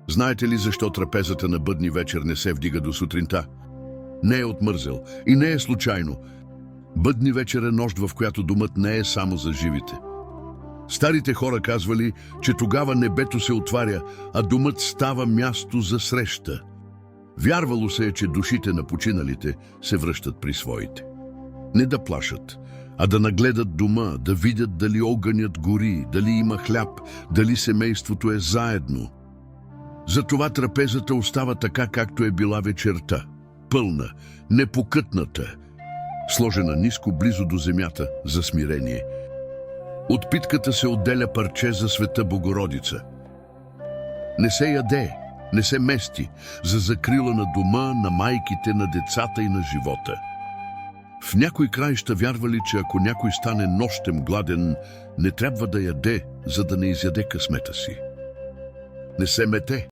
Знаете ли защо трапезата на бъдни вечер не се вдига до сутринта? Не е отмързел и не е случайно. Бъдни вечер е нощ, в която домът не е само за живите. Старите хора казвали, че тогава небето се отваря, а домът става място за среща. Вярвало се е, че душите на починалите се връщат при своите. Не да плашат, а да нагледат дома, да видят дали огънят гори, дали има хляб, дали семейството е заедно. Затова трапезата остава така, както е била вечерта. Пълна, непокътната, сложена ниско близо до земята за смирение. От питката се отделя парче за Света Богородица. Не се яде, не се мести, за закрила на дома, на майките, на децата и на живота. В някои краища вярвали, че ако някой стане нощем гладен, не трябва да яде, за да не изяде късмета си. Не се мете,